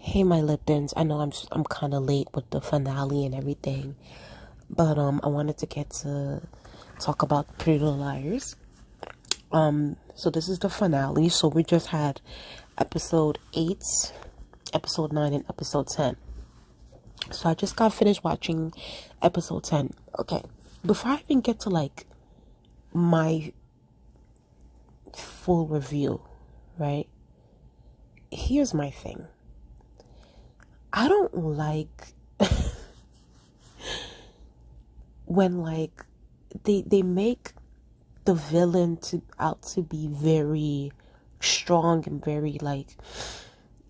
Hey, my Liptons. I know I'm kind of late with the finale and everything, but I wanted to get to talk about Pretty Little Liars. So this is the finale. So we just had episode 8, episode 9, and episode 10. So I just got finished watching episode 10. Okay, before I even get to like my full review, right? Here's my thing. I don't like when like they make the villain out to be very strong and very like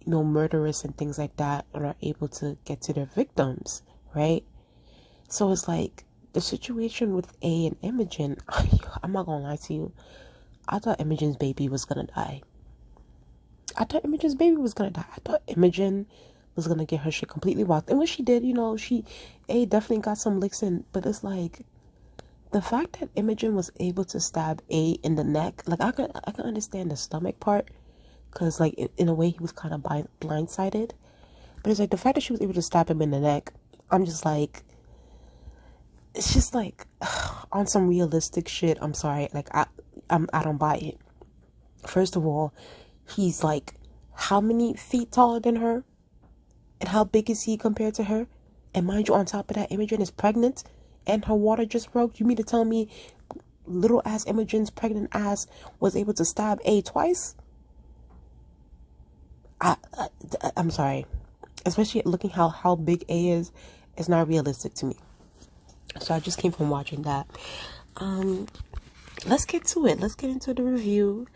murderous and things like that, and are able to get to their victims, right? So it's like the situation with A and Imogen. I'm not gonna lie to you, I thought Imogen's baby was gonna die. I thought Imogen was gonna get her shit completely rocked. And when she did, A definitely got some licks in. But it's like, the fact that Imogen was able to stab A in the neck, like I can understand the stomach part, because like in a way he was kind of blindsided. But it's like the fact that she was able to stab him in the neck, I'm just like, it's just like on some realistic shit. I'm sorry, like I don't buy it. First of all, he's like how many feet taller than her? And how big is he compared to her? And mind you, on top of that, Imogen is pregnant and her water just broke. You mean to tell me little ass Imogen's pregnant ass was able to stab A twice? I'm sorry. Especially looking how big A is, it's not realistic to me. So I just came from watching that. Let's get to it. Let's get into the review.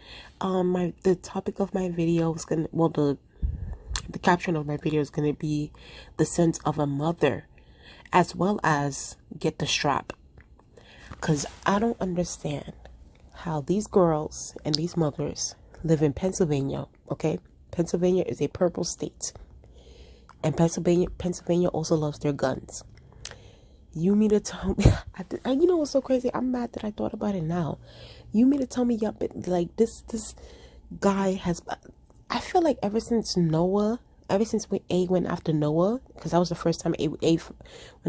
The topic of my video is the caption of my video is going to be the sense of a mother, as well as get the strap. Because I don't understand how these girls and these mothers live in Pennsylvania, okay? Pennsylvania is a purple state. And Pennsylvania also loves their guns. You mean to tell me, you know what's so crazy? I'm mad that I thought about it now. You mean to tell me, yeah, but like this guy has, I feel like ever since when A went after Noah, because that was the first time A went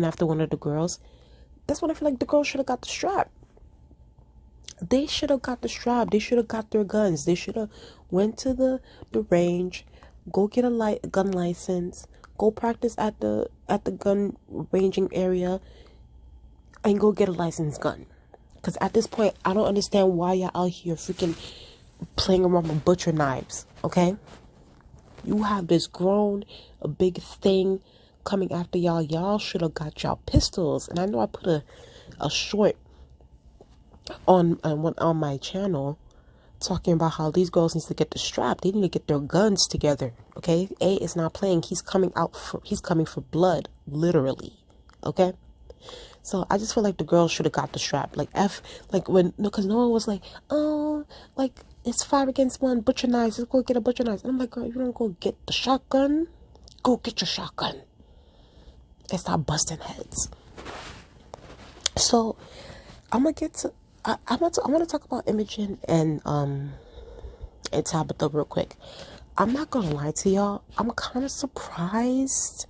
after one of the girls, that's when I feel like the girls should have got the strap. They should have got the strap. They should have got their guns. They should have went to the range, go get a gun license, go practice at the gun ranging area, and go get a licensed gun. Because at this point, I don't understand why y'all out here freaking playing around with butcher knives, okay? You have this a big thing coming after y'all. Y'all should have got y'all pistols. And I know I put a short on my channel talking about how these girls need to get the strap. They need to get their guns together, okay? A is not playing. He's coming for blood, literally, okay? So I just feel like the girls should have got the strap. Because Noah was like, oh, like, it's 5 against 1, butcher knives, let's go get a butcher knife. And I'm like, girl, you don't go get the shotgun, go get your shotgun and stop busting heads. So I'm gonna get to, I want to talk about Imogen and Tabitha real quick. I'm not gonna lie to y'all, I'm kind of surprised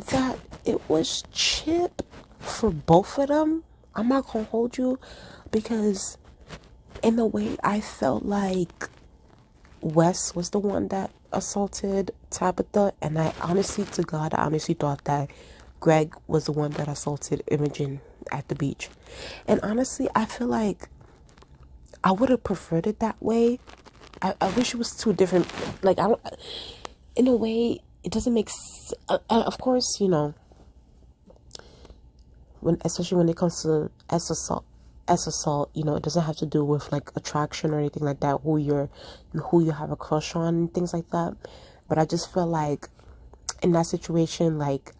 that it was Chip for both of them. I'm not gonna hold you, because in a way I felt like Wes was the one that assaulted Tabitha, and I honestly thought that Greg was the one that assaulted Imogen at the beach. And honestly, I feel like I would have preferred it that way. I wish it was two different, like, in a way it doesn't make of course, especially when it comes to S assault, it doesn't have to do with like attraction or anything like that, who you have a crush on and things like that. But I just feel like in that situation, like,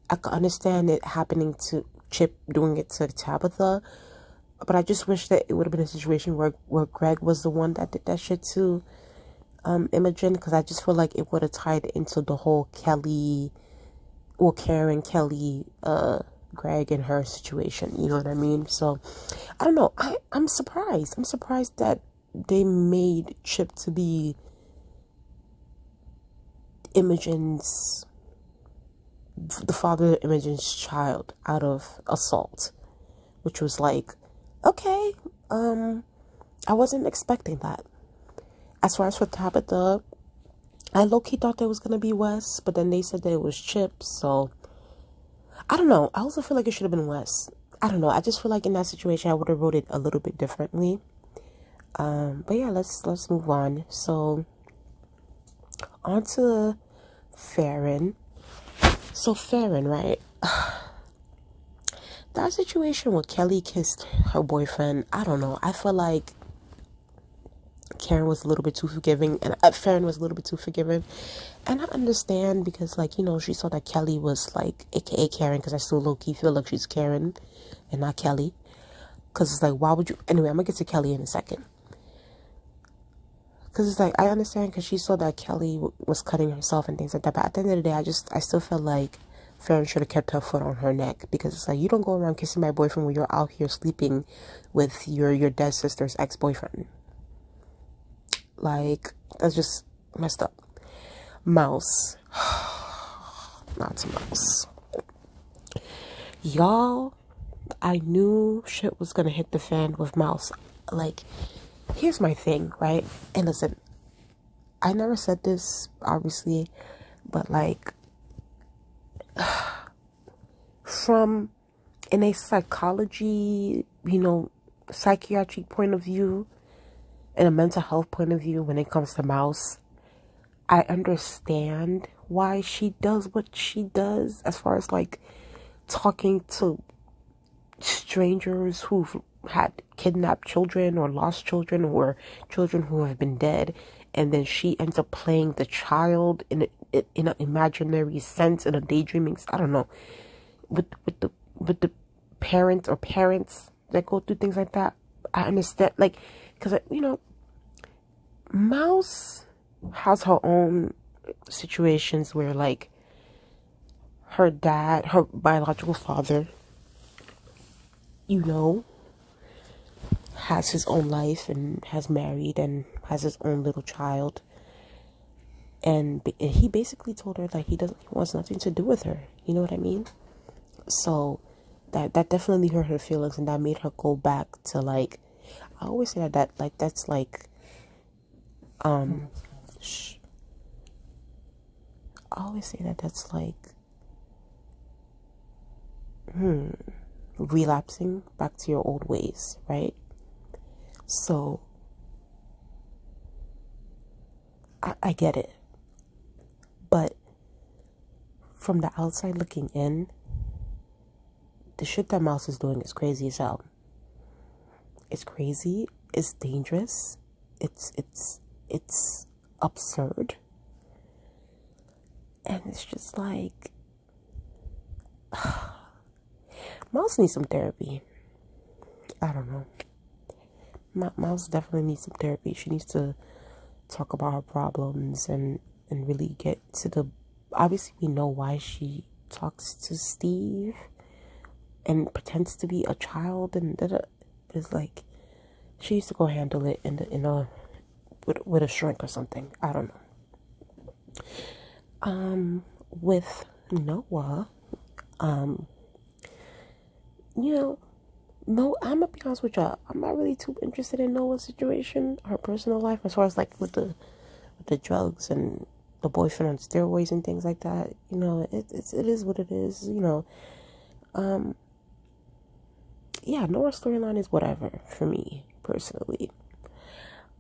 I could understand it happening to Chip doing it to Tabitha, but I just wish that it would have been a situation where Greg was the one that did that shit to Imogen, because I just feel like it would have tied into the whole Karen, Kelly, Greg and her situation, you know what I mean? So I don't know, I'm surprised that they made Chip to be Imogen's, the father of Imogen's child out of assault, which was like, okay, I wasn't expecting that. As far as for Tabitha, I low-key thought there was gonna be Wes, but then they said that it was Chip, so I don't know. I also feel like it should have been Wes. I don't know. I just feel like in that situation I would have wrote it a little bit differently. But yeah, let's move on. So on to Farron. So Farron, right? That situation where Kelly kissed her boyfriend, I don't know. I feel like Karen was a little bit too forgiving, and Farron was a little bit too forgiving. And I understand because, like, you know, she saw that Kelly was like, aka Karen, because I still low-key feel like she's Karen and not Kelly. Because it's like, why would you? Anyway, I'm gonna get to Kelly in a second. Because it's like, I understand because she saw that Kelly was cutting herself and things like that. But at the end of the day, I still feel like Farron should have kept her foot on her neck. Because it's like, you don't go around kissing my boyfriend when you're out here sleeping with your dead sister's ex-boyfriend. Like, that's just messed up. Mouse. Not to Mouse. Y'all, I knew shit was gonna hit the fan with Mouse. Like, here's my thing, right? And listen, I never said this, obviously, but like, from in a psychology, you know, psychiatric point of view, in a mental health point of view, when it comes to Mouse, I understand why she does what she does, as far as like talking to strangers who've had kidnapped children or lost children or children who have been dead, and then she ends up playing the child in an imaginary sense, in a daydreaming, I don't know, with the parents that go through things like that. I understand, like, because, you know, Mouse has her own situations where, like, her dad, her biological father, you know, has his own life and has married and has his own little child. And he basically told her that he wants nothing to do with her. You know what I mean? So that definitely hurt her feelings, and that made her go back to, like, I always say that like, that's like, I always say that that's like, relapsing back to your old ways, right? So I get it, but from the outside looking in, the shit that Mouse is doing is crazy as hell. It's crazy. It's dangerous. It's absurd. And it's just like, Mouse needs some therapy. I don't know. Mouse definitely needs some therapy. She needs to talk about her problems and really get to the, obviously we know why she talks to Steve and pretends to be a child, and it's like, she needs to go handle it with a shrink or something. I don't know. With Noah, you know, no, I'm gonna be honest with y'all, I'm not really too interested in Noah's situation, her personal life, as far as like with the drugs and the boyfriend on steroids and things like that. You know, it is what it is, you know. Yeah, Noah's storyline is whatever for me personally.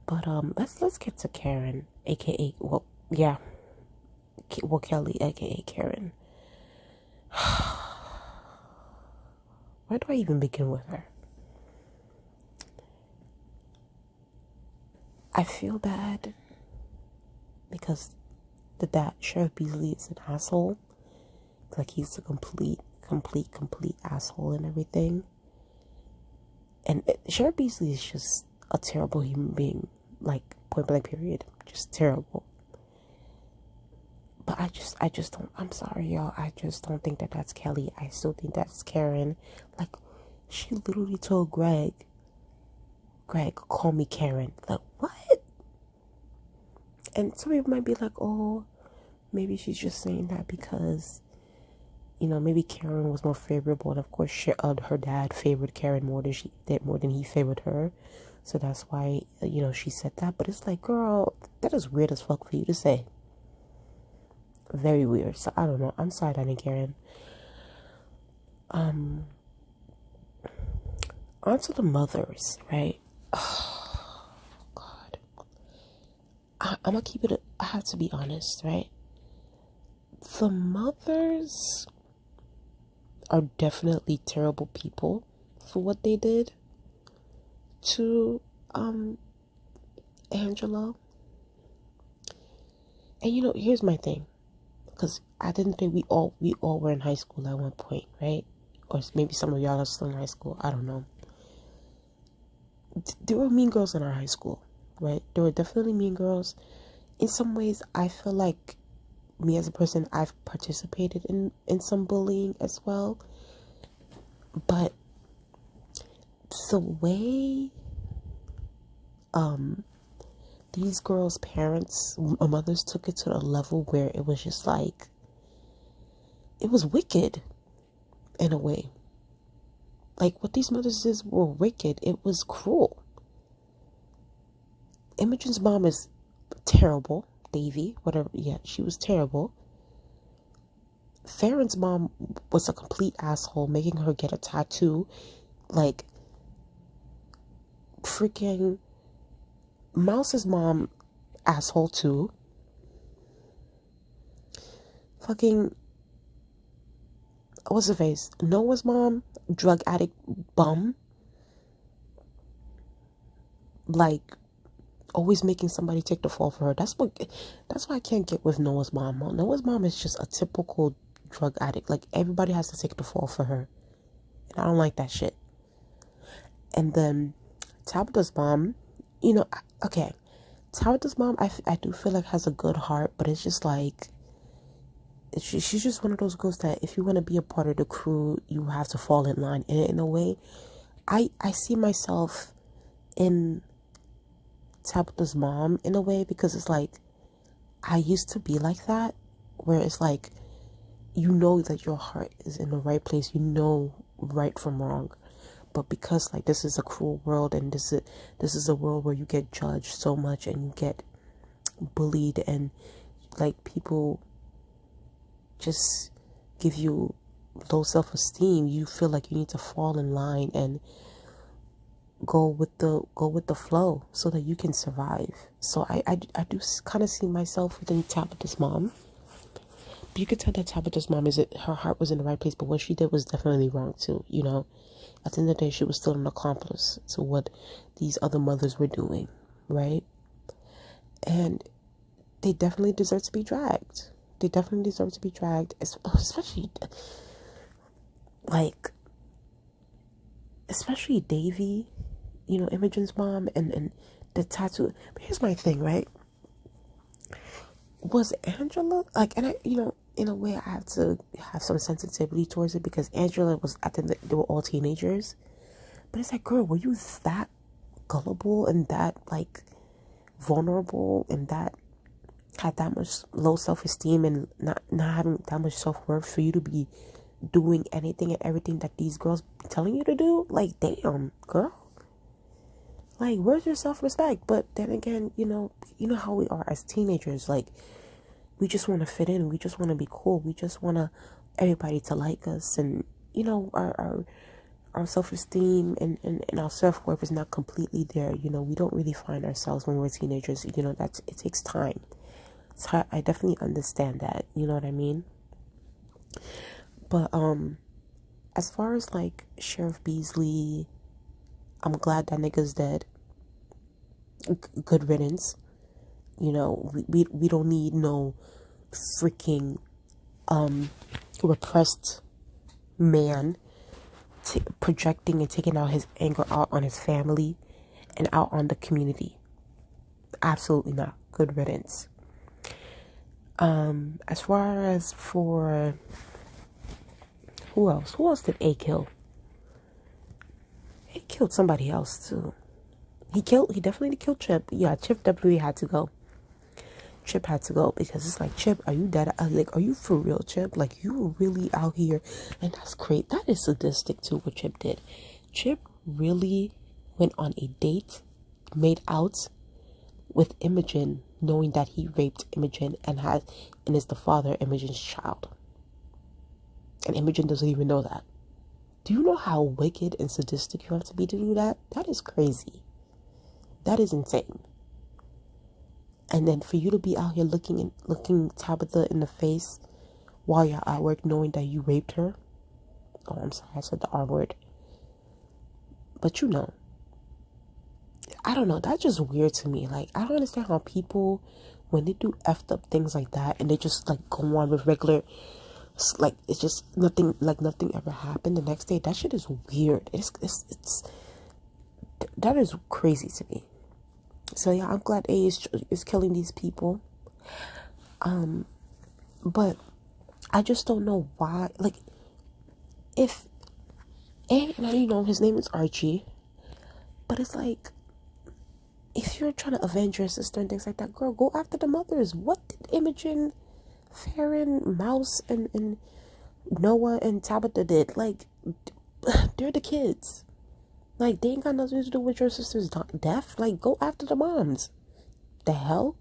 But let's get to Karen, aka, well, yeah, Kelly, aka Karen. Where do I even begin with her? I feel bad because the dad, Sheriff Beasley, is an asshole. Like, he's a complete asshole and everything. And Sheriff Beasley is just a terrible human being, like, point blank period. Just terrible. But I just don't, I'm sorry, y'all, I just don't think that that's Kelly. I still think that's Karen. Like, she literally told Greg, call me Karen. Like, what? And some people might be like, oh, maybe she's just saying that because, you know, maybe Karen was more favorable, and of course her dad favored Karen more than he favored her. So that's why, you know, she said that. But it's like, girl, that is weird as fuck for you to say. Very weird. So I don't know. I'm sorry, Danny Karen. Onto the mothers, right? Oh, God. I'm gonna keep it. I have to be honest, right? The mothers are definitely terrible people for what they did to Angela. And you know, here's my thing, because I didn't think we all were in high school at one point, right? Or maybe some of y'all are still in high school. I don't know. There were mean girls in our high school, right? There were definitely mean girls. In some ways, I feel like me as a person, I've participated in some bullying as well. But the way these girls' parents, mothers, took it to the level where it was just like, it was wicked in a way. Like, what these mothers did were wicked. It was cruel. Imogen's mom is terrible. Davy, whatever, yeah, she was terrible. Farron's mom was a complete asshole, making her get a tattoo. Like, freaking Mouse's mom, asshole too. Fucking, what's her face? Noah's mom, drug addict bum. Like, always making somebody take the fall for her. That's why I can't get with Noah's mom. Noah's mom is just a typical drug addict. Like, everybody has to take the fall for her. And I don't like that shit. And then Tabitha's mom, you know, okay, Tabitha's mom, I do feel like has a good heart, but it's just like, she's just one of those girls that if you want to be a part of the crew, you have to fall in line. And in a way, I see myself in Tabitha's mom in a way, because it's like, I used to be like that, where it's like, you know that your heart is in the right place, you know right from wrong, but because like this is a cruel world, and this is a world where you get judged so much and you get bullied, and like people just give you low self-esteem, you feel like you need to fall in line and go with the flow so that you can survive. So I do kind of see myself within Tabitha's mom. But you could tell that Tabitha's mom, her heart was in the right place, but what she did was definitely wrong too, you know. At the end of the day, she was still an accomplice to what these other mothers were doing, right? And they definitely deserve to be dragged. They definitely deserve to be dragged, especially Davy, you know, Imogen's mom, and the tattoo. But here's my thing, right? Was Angela, like, and I, you know, in a way, I have to have some sensitivity towards it, because Angela was, I think they were all teenagers. But it's like, girl, were you that gullible and that, like, vulnerable, and that had that much low self-esteem and not having that much self-worth for you to be doing anything and everything that these girls be telling you to do? Like, damn, girl. Like, where's your self-respect? But then again, you know how we are as teenagers. Like, we just want to fit in. We just want to be cool. We just want everybody to like us. And, you know, our self-esteem and our self-worth is not completely there. You know, we don't really find ourselves when we're teenagers. You know, it takes time. So I definitely understand that. You know what I mean? But, as far as, like, Sheriff Beasley, I'm glad that nigga's dead. Good riddance. You know, we don't need no freaking repressed man projecting and taking out his anger out on his family and out on the community. Absolutely not. Good riddance. As far as for who else did A kill? He killed somebody else too. He definitely killed Chip. Yeah, Chip definitely had to go. Chip had to go, because it's like, Chip, are you dead? Like, are you for real, Chip? Like, you were really out here. And that's great. That is sadistic too, what Chip did. Chip really went on a date, made out with Imogen, knowing that he raped Imogen and is the father of Imogen's child. And Imogen doesn't even know that. Do you know how wicked and sadistic you have to be to do that? That is crazy. That is insane. And then for you to be out here looking Tabitha in the face while you're at work, knowing that you raped her. Oh, I'm sorry, I said the R word. But you know, I don't know, that's just weird to me. Like, I don't understand how people, when they do effed up things like that, and they just like go on with regular, like, it's just nothing, like nothing ever happened the next day. That shit is weird. It's that is crazy to me. So yeah, I'm glad A is killing these people. But I just don't know why. Like, if A, and you know his name is Archie, but it's like, if you're trying to avenge your sister and things like that, girl, go after the mothers. What did Imogen, Farron, Mouse, and Noah and Tabitha did? Like, they're the kids. Like, they ain't got nothing to do with your sister's death. Like, go after the moms. The hell?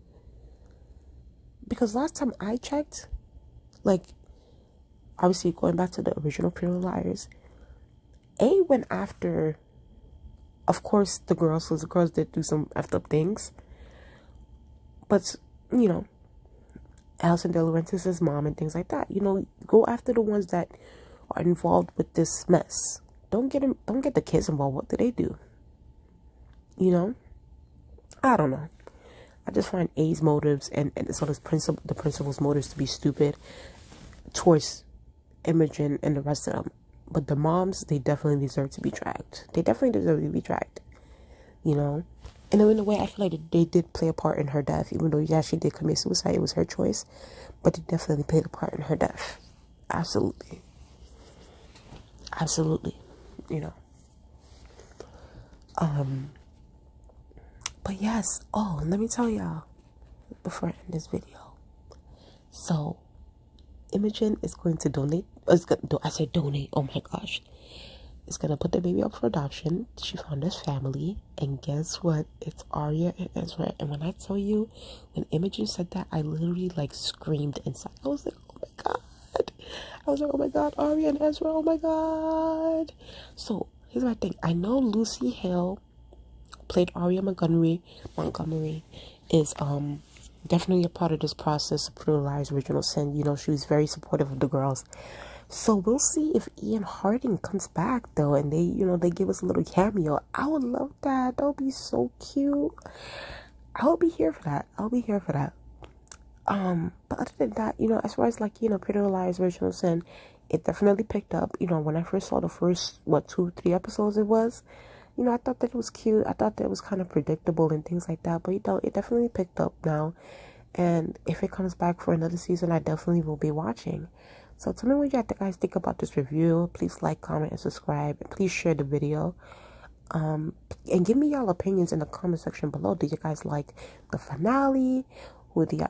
Because last time I checked, like, obviously going back to the original Pretty Little Liars, A went after, of course, the girls, because the girls did do some effed up things. But, you know, Alison De Laurentiis' mom and things like that. You know, go after the ones that are involved with this mess. Don't get the kids involved. What do they do? You know? I don't know. I just find A's motives and as well as the principal's motives to be stupid towards Imogen and the rest of them. But the moms, they definitely deserve to be dragged. They definitely deserve to be dragged. You know? And in a way, I feel like they did play a part in her death. Even though, yeah, she did commit suicide. It was her choice. But they definitely played a part in her death. Absolutely. Absolutely. You know. But yes. Oh, let me tell y'all before I end this video. So, Imogen is going to donate. I said donate. Oh my gosh. Is going to put the baby up for adoption. She found this family. And guess what? It's Aria and Ezra. And when I tell you, when Imogen said that, I literally like screamed inside. I was like, oh my god. I was like, oh my god, Aria and Ezra, oh my god. So, here's my thing. I know Lucy Hale played Aria Montgomery is definitely a part of this process of Pretty Little Liars Original Sin. You know, she was very supportive of the girls. So we'll see if Ian Harding comes back though, and they give us a little cameo. I would love that. That would be so cute. I'll be here for that. But other than that, as far as like, Pretty Little Liars Original Sin, it definitely picked up. When I first saw the first 2-3 episodes it was, I thought that it was cute. I thought that it was kind of predictable and things like that. But it definitely picked up now. And if it comes back for another season, I definitely will be watching. So tell me what you guys think about this review. Please like, comment, and subscribe. And please share the video. And give me y'all opinions in the comment section below. Do you guys like the finale? Do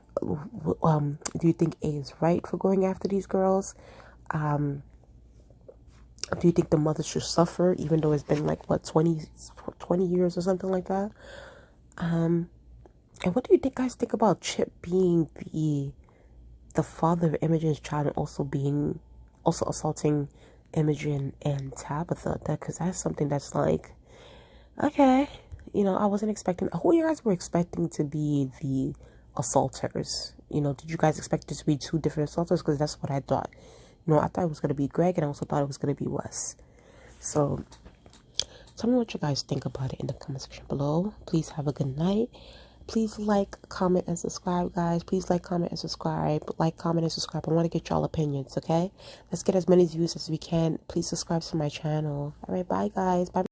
you think A is right for going after these girls? Do you think the mother should suffer, even though it's been like 20 years or something like that? And what do you guys think about Chip being the father of Imogen's child and also assaulting Imogen and Tabitha? Because that's something that's like, okay, I wasn't expecting. Who you guys were expecting to be the assaulters? Did you guys expect it to be 2 different assaulters? Because that's what I thought. I thought it was going to be Greg, and I also thought it was going to be Wes. So, tell me what you guys think about it in the comment section below. Please have a good night. Please like, comment, and subscribe, guys. Please like, comment, and subscribe. Like, comment, and subscribe. I want to get y'all opinions, okay? Let's get as many views as we can. Please subscribe to my channel. All right, bye, guys. Bye.